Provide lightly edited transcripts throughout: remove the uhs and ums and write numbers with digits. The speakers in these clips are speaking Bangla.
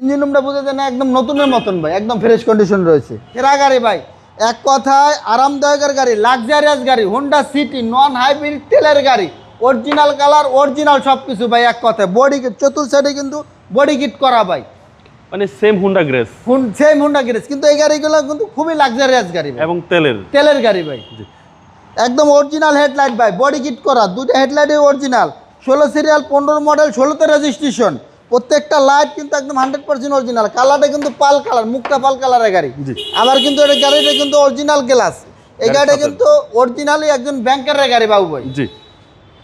ইঞ্জিন রুমটা বুঝে দেন একদম নতুনের মতন ভাই, একদম ফ্রেশ কন্ডিশন রয়েছে। এরা গাড়ি ভাই এক কথায় আরামদায়কের গাড়ি, লাক্সারিয়াস গাড়ি, হোন্ডা সিটি, নন হাইব্রিড তেলের গাড়ি, অরিজিনাল কালার, অরিজিনাল সব কিছু ভাই। এক কথায় বডি চতুর সাইডে কিন্তু বডি কিট করা ভাই, মানে same Honda grace, same Honda grace, কিন্তু এই গাড়িগুলো কিন্তু খুবই লাক্সারিয়াস গাড়ি ভাই, এবং তেলের গাড়ি ভাই। একদম অরিজিনাল হেডলাইট ভাই, বডি কিট করা, দুটো হেডলাইটই অরিজিনাল, 16 সিরিয়াল, 15 মডেল, 16তে রেজিস্ট্রেশন। প্রত্যেকটা লাইট কিন্তু একদম 100% অরিজিনাল। কালারটা কিন্তু পাল কালার, মুখটা পাল কালারের গাড়ি। আবার কিন্তু এটা গাড়িটা কিন্তু অরিজিনাল গ্লাস। এই গাড়িটা কিন্তু অরিজিনালি একজন ব্যাংকারের গাড়ি বাবু ভাই। জি,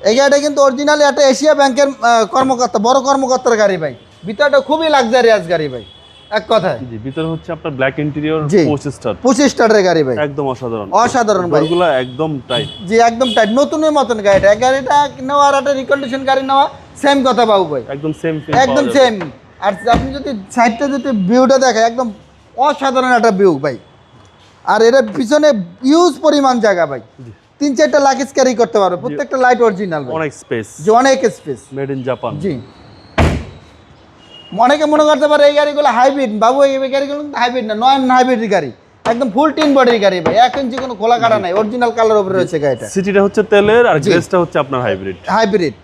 এই গাড়িটা কিন্তু অরিজিনালি একটা এশিয়া ব্যাংকের কর্মকর্তা, বড় কর্মকর্তার গাড়ি ভাই। ভিতরটা খুবই লাক্সারিয়াস গাড়ি ভাই, এক কথায়। জি, ভিতরে হচ্ছে আপনার ব্ল্যাক ইন্টেরিয়র, 25 স্টারের গাড়ি ভাই, একদম অসাধারণ, অসাধারণ ভাই। এগুলো একদম টাইট। জি, একদম টাইট, নতুনের মতন গাড়িটা। এই গাড়িটা নেওয়া আর একটা রিকন্ডিশন গাড়ি নেওয়া সেম কথা বাবু ভাই, একদম সেম, একদম সেম। আর আপনি যদি সাইডটা যদি ভিউটা দেখেন, একদম অসাধারণ একটা ভিউ ভাই। আর এর পিছনে ইউজ পরিমাণ জায়গা ভাই, 3-4টা লাগেজ ক্যারি করতে পারবে, প্রত্যেকটা লাইট অরিজিনাল, অনেক স্পেস, যে অনেক স্পেস, মেড ইন জাপান। জি। অনেকে মনে করতে পারে এই গাড়িগুলো হাইব্রিড, বাবু এই গাড়িগুলো হাইব্রিড না, নন হাইব্রিড গাড়ি, একদম ফুল টিন বডির গাড়ি ভাই। 1 ইঞ্চি কোনো খোলা কাটা নাই, অরিজিনাল কালার উপরে রয়েছে গাড়িটা। সিটিটা হচ্ছে তেলের আর গ্রেসটা হচ্ছে আপনার হাইব্রিড।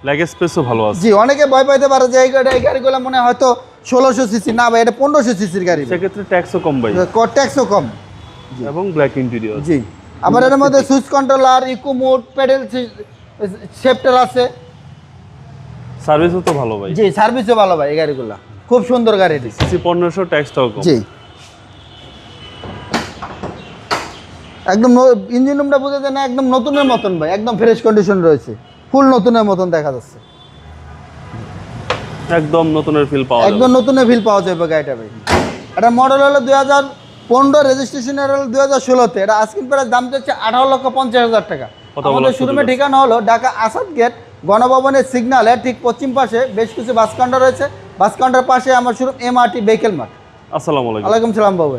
লেগ স্পেসও ভালো আছে। জি, অনেকে ভয় পাইতে পারে যে এই গাড়িগুলো মনে হয় হয়তো 1600 সিসি, না ভাই এটা 1500 সিসির গাড়ি। সেক্ষেত্রে ট্যাক্সও কম ভাই, ট্যাক্সও কম এবং ব্ল্যাক ইন্টেরিয়র। জি, আবার এর মধ্যে switch controller, eco mode, paddle shifter আছে। সার্ভিসও তো ভালো ভাই। জি, সার্ভিসও ভালো ভাই, এই গাড়িগুলো খুব সুন্দর গাড়ি। সিসি 1500, ট্যাক্সটাও কম। জি, একদম ইঞ্জিন রুমটা বুঝে দেন একদম নতুনের মতন ভাই, একদম ফ্রেশ কন্ডিশন রয়েছে, ফুল নতুনের মতন দেখা যাচ্ছে। একদম নতুনের ফিল পাওয়া যাবে, একদম নতুনের ফিল পাওয়া যাবে গাড়িটা ভাই। এটা মডেল হলো 2015, রেজিস্ট্রেশন হলো 2016তে। এটা আস্কিং প্রাইস দাম যাচ্ছে 18,50,000 টাকা। আমাদের শোরুমের ঠিকানা হলো ঢাকা আসাদ গেট, গণভবনের সিগন্যালের ঠিক পশ্চিম পাশে বেশ কিছু বাস কাউন্টার রয়েছে। বাস কাউন্টার পাশে আমার শোরুম, MRT ভেহিকেল মার্ট। আসসালামু আলাইকুম। ওয়ালাইকুম সালাম বাবু।